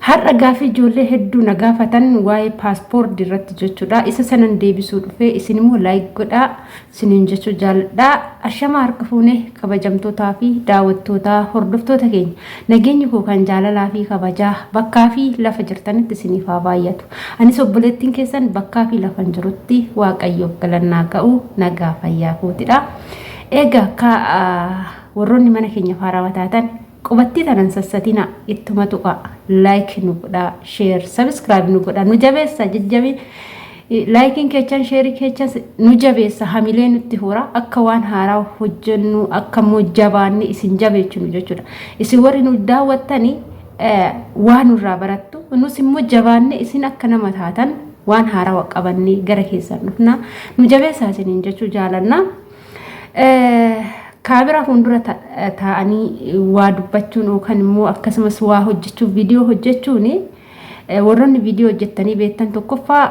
Har'a gaafii ijoollee hedduu na gaafatan waa'ee paaspoortii irratti jechuudha. Isa sanan deebisuu dhufee isin immoo laayik godhaa isiniin jechuu jaalladha. Ashama harka fuunee kabajamtootaa fi daawwattootaa hordoftoota keenya nageenyi koo kan jaalalaa fi kabajaa bakkaa fi lafa jirtanitti isiniif haa baay'atu. Anis obboleettiin keessan bakkaa fi lafan jirutti Waaqayyoof galannaa ga'u nagaa fayyaa kootidha. Egaa ka warroonni mana keenya faaraa taatan qubatti tanan sassatina ittuma tuqa like nu godha share subscribe nu godha nu jabeessa jajjabi liking keechan share keechan nu jabeessa hamilee nutti hora akka waan haaraa hojjennu akka mujjabaanni isin jabeechinu jechuudha. Isin warri nu daawwattani waan nurraa barattu nus immoo jabaanne isin akka nama taatan waan haaraa qabanni gara keessan dhufna nu jabeessa isiniin jechuu jaalanna. Kaamera fuuldura taa'anii waa dubbachuun yookaan immoo akkasumas waa hojjechuun viidiyoo hojjechuun warroonni viidiyoo hojjettanii beektan tokkoffaa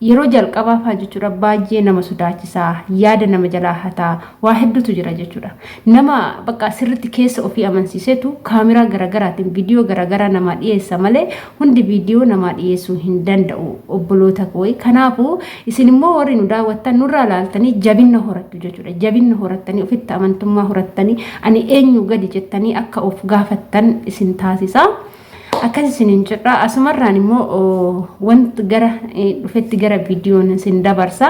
yeroo jalqabaaf jechuudha baay'ee nama sodaachisaa yaada nama jalaa hataa waa hedduutu jira jechuudha. Nama bakka sirriitti keessa ofii amansiisetu kaameraa garagaraatiin viidiyoo garagaraa nama dhiyeessa malee hundi viidiyoo nama dhiyeessuu hin danda'u obboloota koo. Kanaafuu isin immoo warri nu daawwattan nurraa ilaaltanii jabinna horattu jechuudha. Jabinna horattanii ofitti amantummaa horattanii ani eenyu gadi jettanii akka of gaafattan isin taasisa. Akkas isiniin jedha asumarraan immoo wanti gara dhufetti gara viidiyoon isin dabarsa.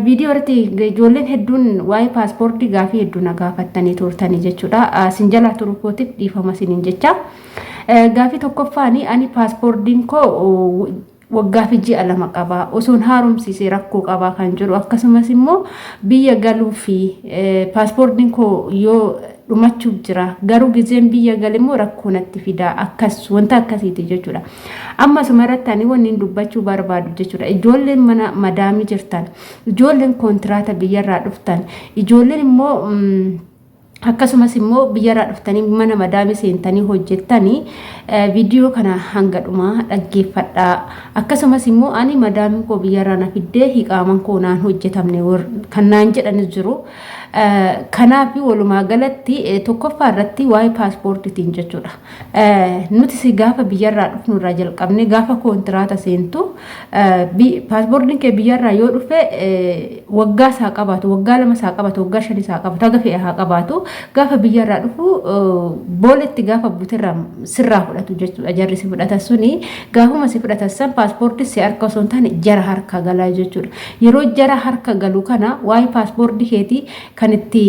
Viidiyoo irratti ijoolleen hedduun waa'ee paaspoortii gaafii hedduu na gaafattanii turtanii jechuudha. Isin jalaa turuu kootiif dhiifama isiniin jecha. Gaafii tokkoffaani ani paaspoortiin koo waggaa fi ji'a lama qaba osoon haaromsiisee rakkoo qaba kan jiru akkasumas immoo biyya galuu fi paaspoortiin koo yoo dhumachuuf jira garuu gizeen biyya galee immoo rakkoo natti fida akkas wanta akkasiiti jechuudha. Amma sumarratti ani wanni dubbachuu barbaadu jechuudha. Ijoolleen mana madaamii jirtan ijoolleen kontiraata biyyarraa dhuftan ijoolleen immoo akkasumas immoo biyyarraa dhuftanii mana madaamii seentanii hojjettanii viidiyoo kana hanga dhumaa dhaggeeffadhaa. Akkasumas immoo ani madaamii koo biyyarraa na fiddee hiqaaman koo naan hojjetamne kan naan jedhanis jiru. Kanaaf walumaa galatti tokkoffaa irratti waa'ee paaspoortiitiin jechuudha. Nuti si gaafa biyyarraa dhufnu irraa jalqabne gaafa kontiraata seentu paaspoortiin kee biyyarraa yoo dhufe waggaa isaa qabaatu waggaa lama isaa qabaatu waggaa shan isaa qabaatu haga fe'e haa qabaatu gaafa biyyarraa dhufu booletti gaafa buuterraa sirraa fudhatu jechuudha. Jarri si fudhatan suni gaafuma si fudhatan san paaspoortii si harka osoo hin taane jara harka galaa jechuudha. Yeroo jara harka galu kana waa'ee paaspoortii keetii kan itti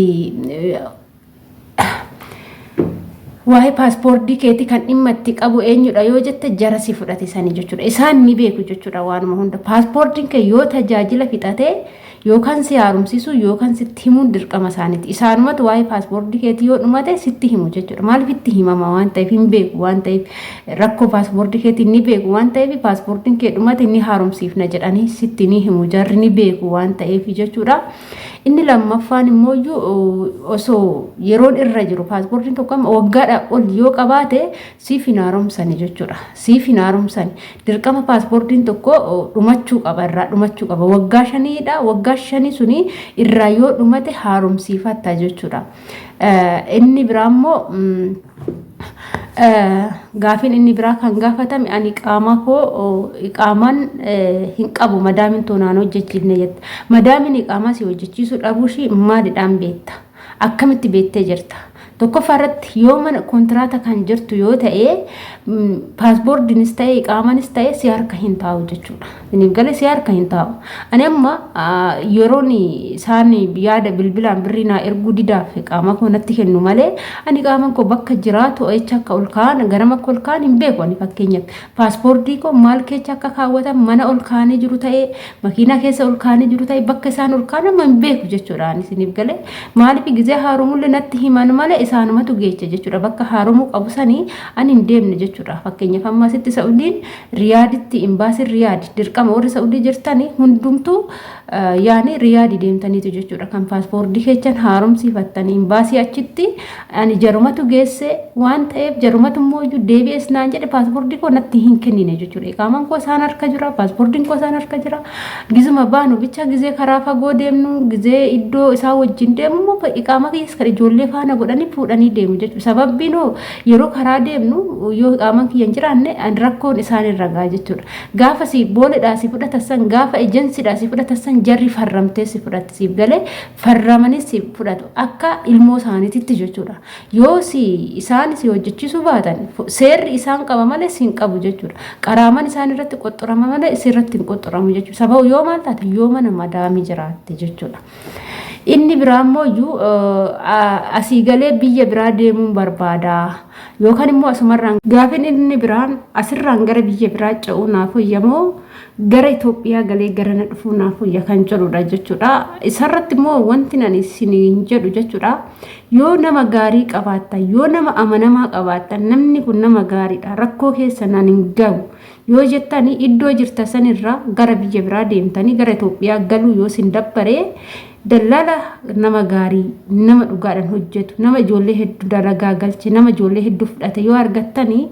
waa'ee paaspoortii keetii kan dhimma itti qabu eenyudha yoo jette jara si fudhate sanii jechuudha. Isaan ni beeku jechuudha waanuma hunda. Paaspoortiin kee yoo tajaajila fixate yookaan si haaromsiisu yookaan sitti himuun dirqama isaaniiti. Isaanumatu waa'ee paaspoortii keetii yoo dhumate sitti himu jechuudha. Maaliif itti himama waan ta'eef hin beeku waan ta'eef rakkoo paaspoortii keetii ni beeku waan ta'eef paaspoortiin kee dhumate ni haaromsiifna jedhanii sitti ni himu jarri ni beeku waan ta'eef jechuudha. Inni lammaffaan immoo osoo yeroon irra jiru paaspoortiin tokko waggaadha ol yoo qabaate siif hin haaromsani jechuudha. Siif hin haaromsani dirqama paaspoortiin tokko dhumachuu qaba irraa dhumachuu qaba waggaa shaniidha waggaa shanii suni irraa yoo dhumate haaromsiifatta jechuudha. Inni biraa immoo gaafin inni biraa kan gaafatame ani qaama koo iqaaman hin qabu madaamin toonaan hojjechiifne jette. Madaamin iqaamaa si hojjechiisuu dhabuushii maalidhaan beekta? Akkamitti beektee jirta? Tokkoffaa irratti yoo mana kontiraata kan jirtu yoo ta'e paaspoortiinis ta'e iqaamanis ta'e si harka hin taa'u jechuudha. Inni galee si harka hin taa'u. Ani amma yeroon isaan yaada bilbilaan birrii naa erguu didaaf iqaama koo natti kennu malee ani iqaaman koo bakka jiraatu echa akka ol kaa'an garam akka ol kaa'an hin beeku. Ani fakkeenyaaf paaspoortii koo maal keessa akka kaawwatan mana ol kaa'anii jiru ta'e makiinaa keessa ol kaa'anii jiru ta'e bakka isaan ol kaa'an amma hin beeku jechuudha. Ani isiniif galee maaliif gizee haaromullee natti himan malee isaanumatu geecha jechuudha. Bakka haaromuu qabu sanii ani hin deemne jechuudha. Fakkeenyaaf amma asitti Saa'udiin Riyaaditti imbaasiin Riyaadi dirqama warri Saa'udii jirtanii hundumtuu yaani Riyaadi deemtaniitu jechuudha. Kan paaspoortii keechan haaromsiifattanii imbaasii achitti ani jarumatu geesse waan ta'eef jarumatu immoo deebi'es naan jedhe paaspoortii koo natti hin kennine jechuudha. Iqaaman koo isaan harka jira paaspoortiin koo isaan harka jira. Gizuma baanu bicha gizee karaa fagoo deemnu gizee iddoo isaa wajjin deemu iqaama keessa kan ijoollee faana godhanii fuudhanii deemu jechuudha. Sababbiin yeroo karaa deemnu yoo qaaman kiyyan jiraanne rakkoon isaan irra gaa jechuudha. Gaafa si booledhaa si fudhatan gaafa ejensiidhaa si fudhatan jarri farramtee si fudhatti siif galee farramanii si fudhatu akka ilmoo isaaniititti jechuudha. Yoo isaan si hojjechiisuu baatan seerri isaan qaba malee siin qabu jechuudha. Qaraaman isaan irratti qoxxorama malee isirratti hin qoxxoramu jechuudha. Sababa yoo maal taate yoo mana madaamii jiraatte jechuudha. Inni biraa immoo asii galee biyya biraa deemuun barbaada. Yookaan immoo asumarraan gaafin inni biraan asirraan gara biyya biraa ce'uu naaf hoyyamoo gara Itoophiyaa galee gara na dhufuu naaf hoyya kan jedhudha jechuudha. Isarratti immoo wanti ani isiniin jedhu jechuudha. Yoo nama gaarii qabaattan yoo nama amanamaa qabaattan namni kun nama gaariidha rakkoo keessa nan hin gahu yoo jettanii iddoo jirta sanirraa gara biyya biraa deemtanii gara Itoophiyaa galuu yoo sin dabbaree dallala nama gaarii nama dhugaadhaan hojjetu nama ijoollee hedduu dalagaa galche nama ijoollee hedduu fudhate yoo argattanii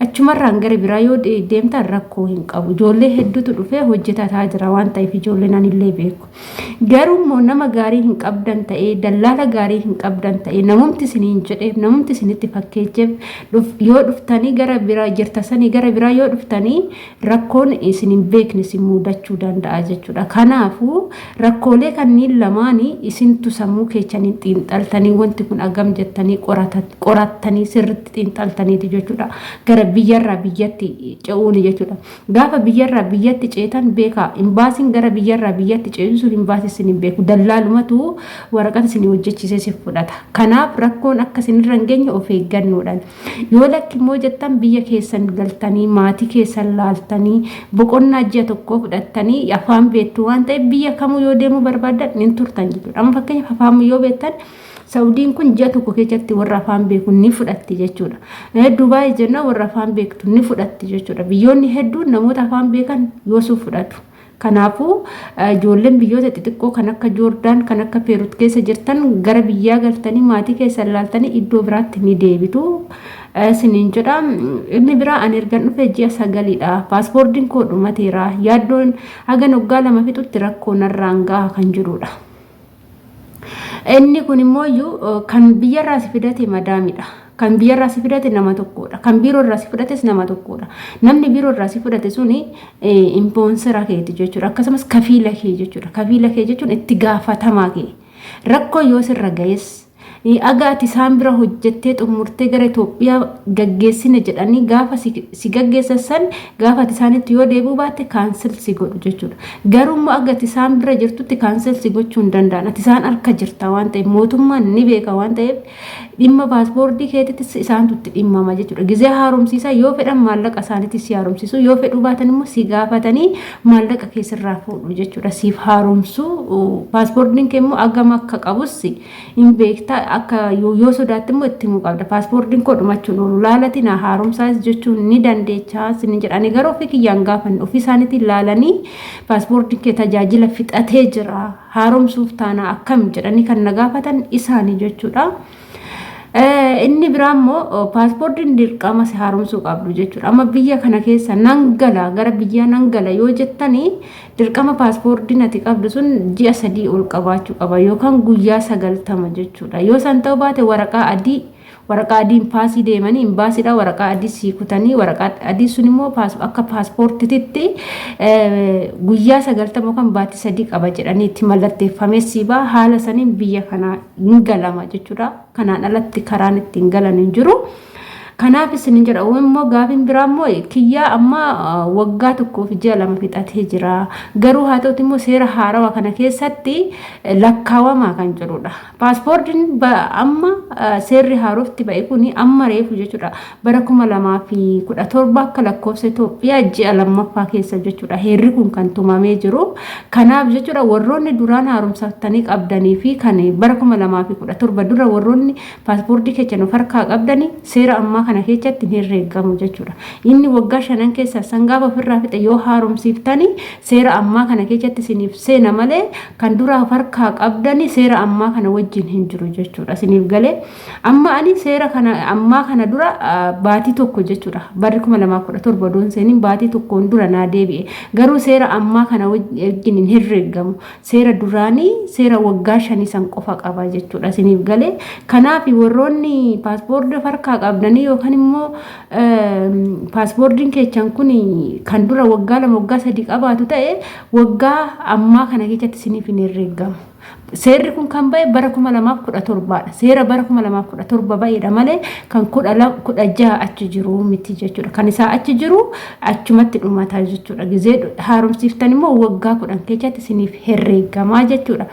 achumarraan gara biraa yoo deemtan rakkoo hin qabu ijoollee hedduutu dhufee hojjetataa jira waan ta'eef ijoolleen anillee beeku garuu immoo nama gaarii hin qabdan ta'ee dallala gaarii hin qabdan ta'ee namumti isiniin jedheef namumti isinitti fakkeecheef yoo dhuftanii gara biraa jirtasanii gara biraa yoo dhuftanii rakkoon isin hin beekne si mudachuu danda'a jechuudha. Kanaafuu rakkoolee kanneen lama isintu sammuu keessaniin xiinxaltanii wanti kun agam jettanii qorattanii sirriitti xiinxaltaniiti jechuudha. Gara biyyarraa biyyatti ce'uun jechuudha. Gaafa biyyarraa biyyatti ceetan beekaa imbaasiin gara biyyarraa biyyatti ceesisuun imbaasii isin hin beeku dallaalumatu waraqata isin hojjechiisee si fudhata. Kanaaf rakkoon akka isinirra hin geenye of eeggannoodhaan. Yoo lakki immoo jettan biyya keessan galtanii maatii keessan laaltanii boqonnaa ji'a tokkoo fudhattanii afaan beektu waan ta'eef biyya kamuu yoo deemuu barbaadan ni turtan jechuudha. Amma fakkeenyaaf afaan yoo beektan Saudiin kun ji'a tokko keessatti warra afaan beeku ni fudhatti jechuudha. Dubaay jenna warra afaan beektu ni fudhatti jechuudha. Biyyoonni hedduun namoota afaan beekan yoosuu fudhatu. Kanaafuu ijoolleen biyyoota xixiqqoo kan akka Joordaan kan akka Peerut keessa jirtan gara biyyaa galtanii maatii keessan laaltanii iddoo biraatti ni deebitu. Siniin jedha inni biraa ani ergan dhufe ji'a 9dha. Paaspoortiin koo dhumateera. Yaaddoon haga waggaa 2 fixutti rakkoo narraan gaha kan jirudha. Inni kun immoo kan biyyarraa si fidate madaamidha. Kan biyyarraa si fidate nama tokkodha. Kan biiroorraa si fudhates nama tokkodha. Namni biiroorraa si fudhate suni impoonsera keeti jechuudha. Akkasumas kafiila kee jechuudha. Kafiila kee jechuun itti gaafatamaa kee. Rakkoo yoo sirra ga'es agaati isaan bira hojjettee xumurtee gara Itoophiyaa gaggeessine jedhanii gaafa si gaggeessan gaafa isaanitti yoo deebuu baatte kaansel si godhu jechuudha. Garuu immoo agaati isaan bira jirtutti kaansel si gochuu hin danda'an. Ati isaan harka jirta waan ta'eef mootummaan ni beeka waan ta'eef dhimma paaspoortii keetittis isaantutti dhimmama jechuudha. Gizee haaromsiisaa yoo fedhan maallaqa isaaniitis si haaromsiisu yoo fedhuu baatan immoo si gaafatanii maallaqa keessirraa fuudhu jechuudha. Siif haaromsuu paaspoortiin kee immoo agama akka qabus hin beekta. Akka yoo sodaatti immoo itti himuu qabda. Paaspoortiin koo dhumachuun oolu laalatiin haaromsaas jechuun ni dandeechaa isin jedhanii garuu ofii kiyyaan gaafanne ofii isaaniitiin laalanii paaspoortiin kee tajaajila fixatee jira haaromsuuf taana akkam jedhanii kan na gaafatan isaanii jechuudha. Inni biraa immoo paaspoortiin dirqama si haaromsuu qabdu jechuudha. Amma biyya kana keessa nan gala gara biyya nan gala yoo jettanii dirqama paaspoortiin ati qabdu sun ji'a 3 ol qabaachuu qaba yookaan guyyaa 90 jechuudha. Yoo san ta'uu baate waraqaa adiin paasii deemanii imbaasiidha waraqaa adii sii kutanii waraqaa adii sun immoo akka paaspoortiitti guyyaa 90 kan baatii 3 qaba jedhanii itti mallatteeffamee siibaa haala saniin biyya kana hin galama jechuudha. Kanaan alatti karaan ittiin galan hin jiru. Kanaaf isin jedha immoo gaafin biraa immoo kiyyaa amma waggaa tokkoof ji'a 2 fixatee jira. Garuu haa ta'uti immoo seera haarawaa kana keessatti lakkaawamaa kan jirudha. Paaspoortiin amma seerri haarofti ba'e kuni amma reefu jechuudha. Bara 2017 akka lakkoofsa Itoophiyaa ji'a 2ffaa keessa jechuudha. Heerri kun kan tumamee jiru. Kanaaf jechuudha warroonni duraan haaromsattanii qabdanii fi kan bara 2017 dura warroonni paaspoortii keessa nu harkaa qabdanii seera ammaa kana keessatti hin herreegamu jechuudha. Inni waggaa 5 keessa san gaafa ofirraa fixe yoo haaromsiiftani seera ammaa kana keessatti siniif seena malee kan dura harkaa qabdani seera ammaa kana wajjin hin jiru jechuudha. Siniif galee amma ani seera kana ammaa kana dura baatii tokko jechuudha. Barri 2017 doon seeniin baatii tokkoon dura naa deebi'e. Garuu seera ammaa kana wajjin hin herreegamu. Seera duraanii seera waggaa 5 san qofa qaba jechuudha. Siniif galee kanaaf warroonni paaspoortii harkaa qabdanii yookaan immoo paaspoortiin keessan kun kan dura waggaa 2 waggaa 3 qabaatu ta'e waggaa ammaa kana keessatti siniif hin herreegamu. Seerri kun kan ba'e bara 2017dha. Seera bara 2017 ba'eedha malee kan 16 achi jiru miti jechuudha. Kan isaa achi jiru achumatti dhumataa jechuudha. Gizee haaromsiiftan immoo waggaa 10 keessatti siniif herreegamaa jechuudha.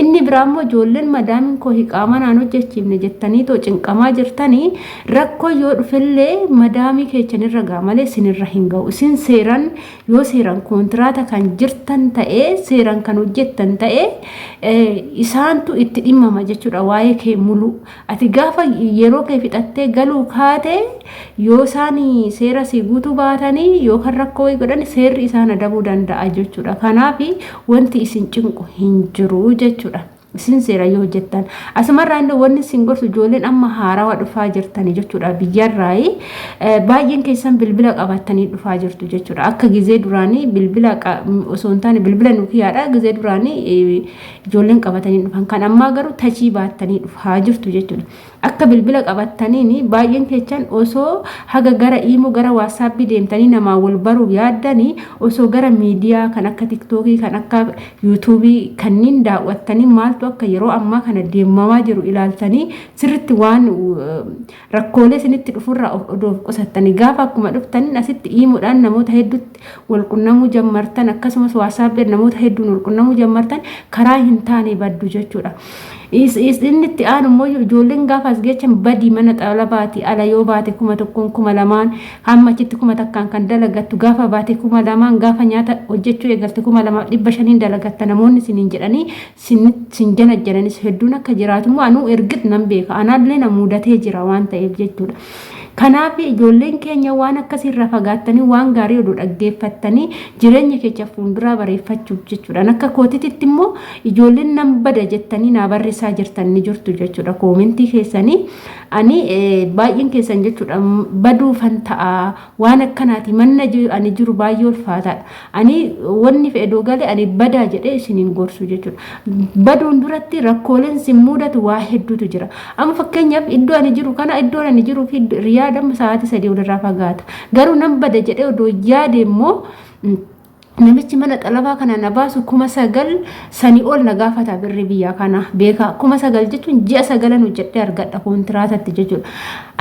Inni biraammoo ijoolleen madaamin koo hiqaama naan hojjechiifne jettanii too cinqamaa jirtanii rakkoo yoo dhufellee madaamii keessanirra gaa malee sinirra hin ga'u. Isin seeran yoo seeran kontiraata kan jirtan ta'ee seeran kan hojjettan ta'ee isaantu itti dhimmama jechuudha. Waa'ee kee mulu ati gaafa yeroo kee fixattee galuu kaate yoo isaan seera si guutuu baatanii yookaan rakkoo godhan seerri isaan adabuu danda'a jechuudha. Kanaaf wanti isin cinqu hin jiru jechuudha. Isin seera yoo hojjettan asumarraa illee wanni isin gorsu ijoolleen amma haarawaa dhufaa jirtanii jechuudha. Biyyarraayi baay'een keessan bilbila qabatanii dhufaa jirtu jechuudha. Akka gizee duraanii bilbila osoo hin taane bilbila nukiyaadha. Gizee duraanii ijoolleen qabatanii dhufan kan ammaa garuu tachii baattanii dhufaa jirtu jechuudha. Akka bilbila qabataniin baay'een keessan osoo haga gara iimoo gara waasaappi deemtanii namaa wal baruuf yaaddanii osoo gara miidiyaa kan akka tiktookii kan akka yuutuubii kanneen daawwattanii maaltu akka yeroo ammaa kana deemamaa jiru ilaaltanii sirriitti waan rakkoolee isinitti dhufurraa of qusattanii gaafa akkuma dhuftanii asitti iimoodhaan namoota hedduutti wal qunnamuu jammartan akkasumas waasaappiin namoota hedduun wal qunnamuu jammartan karaa hin taane baddu jechuudha. Inni itti aanu immoo ijoolleen gaafa as geechan badii mana xalabaati ala yoo baate 1,000 2,000 hamma achitti 1,000 kan dalagattu gaafa baate 2,000 gaafa nyaata hojjechuu eegalte 2,500 dalagatta namoonni siniin jedhanii sin janajjananis hedduun akka jiraatu immoo anuu ergit nan beeka anaallee na mudatee jira waan ta'eef jechuudha. Kanaaf ijoolleen keenya waan akkasirra fagaattanii waan gaarii oduu dhaggeeffattanii jireenya keenya fuulduraa bareeffachuuf jechuudha. Akka kootitti immoo ijoolleen nan bada jettanii naa barreessaa jirtan ni jirtu jechuudha. Koomentii keessanii ani baay'een keessan jechuudha baduufan ta'a waan akkanaati manna ani jiru baay'ee ulfaataadha. Ani wanni fedhoo galee ani badaa jedhee isiniin gorsu jechuudha. Baduun duratti rakkooleen sin mudatu waa hedduutu jira. Amma fakkeenyaaf iddoo ani jiru kana iddoo ani jiru fi riyaa dam saati 3 walirraa fagaata. Garuu nan bada jedhee odoo yaade immoo namichi mana xalabaa kana na baasu 9,000 sanii ol na gaafata birri biyya kana beeka 9,000 jechuun ji'a 9 hojjedhee argadha kontiraatatti jechuudha.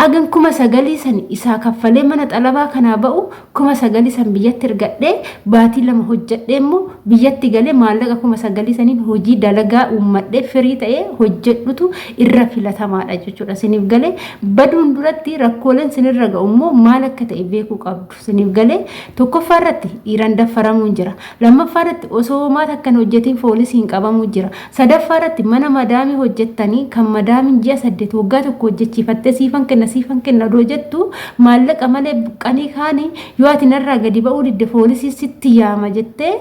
Agan 9,000 sanii isaa kaffalee mana xalabaa kana ba'u 9,000 san biyyatti ergadhee baatii 2 hojjedhee immoo biyyatti galee maallaqa 9,000 saniin hojii dalagaa uummadhee firii ta'ee hojjedhutu irra filatamaadha jechuudha. Siniif galee baduun duratti rakkooleen sinirra ga'u immoo maal akka ta'e beekuu qabdu. Siniif galee tokkoffaa irratti dhiiran daffaramu jira. Lammaffaadhaatti osoo maata akkan hojjetiin poolisiin qabamuu jira. Sadaffaadhaatti mana madaamii hojjettanii kan madaamiin ji'a 8 waggaa tokko hojjechiifattee siifan kenna doo jettu maallaqa malee buqqanii kaanii yoo ati narraa gadi ba'uu didde poolisii sitti yaama jettee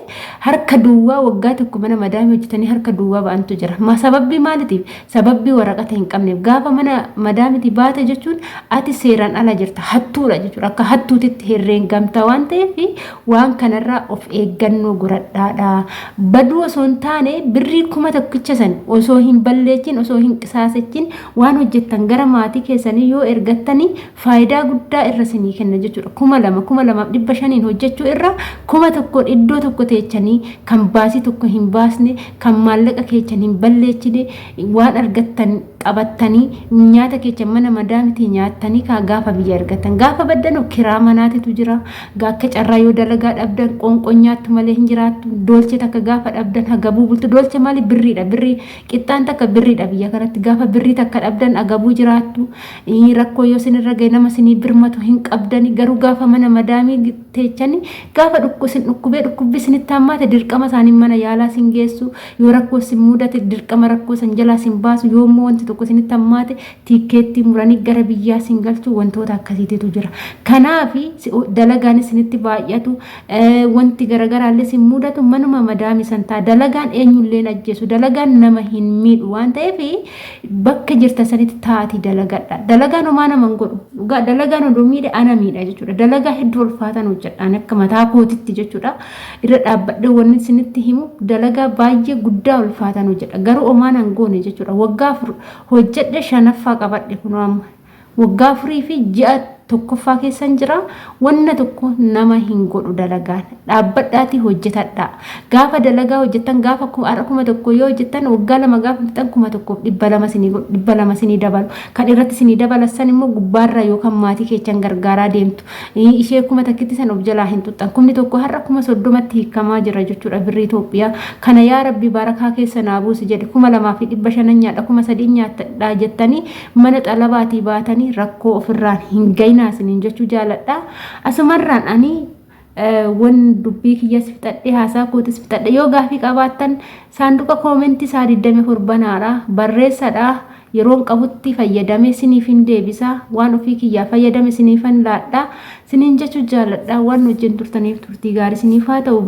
harka duwwaa waggaa tokko mana madaamii hojjetanii harka duwwaa ba'antu jira. Sababbii maaliitiif? Sababbii waraqata hin qabneef gaafa mana madaamiti baate jechuun ati seeraan ala jirta hattuudha jechuudha. Akka hattuutitti herreengamta waan ta'eef waan kanarraa of eeggannoo godhadhaadha. Baduu osoo hin taane birrii 1,000 san osoo hin balleechin osoo hin qisaasechin waan hojjettan gara maatii keessanii yoo ergattanii faayidaa guddaa irra sinii kenna jechuudha. 2,500 hojjechuu irra 1,000 iddoo tokko teechanii kan baasii tokko hin baasne kan maallaqa keessan hin balleechine waan argattan qabattanii nyaata keessan mana madaamiti nyaattanii ka gaafa biyya argatan gaafa baddan kiraa manaatitu jira. Gaakka carraa yoo dalagaa dhabdan qoonqoon nyaattu malee hin jiraattu. Doolche takka gaafa dhabdan hagabuu bultu. Doolche maali birriidha. Birrii qixxaan takka birriidha biyya kanatti gaafa birrii takka dhabdan agabuu jiraattu. Rakkoo yoo sinirra ga'e nama sinii birmatu hin qabdani garuu gaafa mana madaamii teechanii gaafa dhukkubee dhukkubbii sinitti hammaate dirqama isaanii mana yaalaa sin geessu yoo rakkoo sin mudate dirqama rakkoo san jalaa sin baasu yoo immoo wanti tokko isinitti hammaate tiikeetti muranii gara biyyaa isin galchu wantoota akkasiitu jira. Kanaaf dalagaan isinitti baay'atu wanti garaagaraallee isin mudatu manuma madaami santaa dalagaan eenyullee ajjeesu dalagaan nama hin miidhu waan ta'eef bakka jirta sanitti taati dalagadha. Dalagaan homaa nama hin godhu. Dalagaan oduu miidhe ana miidha jechuudha. Dalagaa hedduu ulfaatan hojjedhaan akka mataa kootitti jechuudha. Irra dhaabbadhe wanni isinitti himu dalagaa baay'ee guddaa ulfaatan hojjedha. Garuu homaa nan goone jechuudha. Waggaa 4 hojjedhe 5ffaa qabadhe kunoo amma. Waggaa 4 fi ji'a tokkoffaa keessan jira wanna tokko nama hin godhu dalagaan dhaabbadhaati hojjetadha. Gaafa dalagaa hojjetan gaafa kuma tokko yoo hojjetan waggaa 2 gaafa fixan 1,200 sinii godhu 200 sinii dabalu. Kan irratti sinii dabalassan immoo gubbaarra yookaan maatii keechan gargaaraa deemtu. Ishee 1,000 san of jalaa hin tuxxan. Kumni tokko har'a 30,000tti hiikamaa jira jechuudha birrii Itoophiyaa. Kana yaa Rabbi barakaa keessa naa buusi jedhe 2,500 nyaadha 3,000 nyaadha jettanii mana xalabaatii baatanii rakkoo ofirraan hin gahin naasiniin jechuu jaaladha. Asumarraan ani wan dubbii kiyyas fixadhe haasaa kootis fixadhe yoo gaafii qabaattan saanduqa koomentii isaa 24 banaadha barreessadha. Yeroon qabutti fayyadame siniif hin deebisa waan ofii kiyyaa fayyadame siniif hin laadha siniin jechuu jaaladha. Waan wajjin turtaniif turtii gaarii siniif haa ta'u.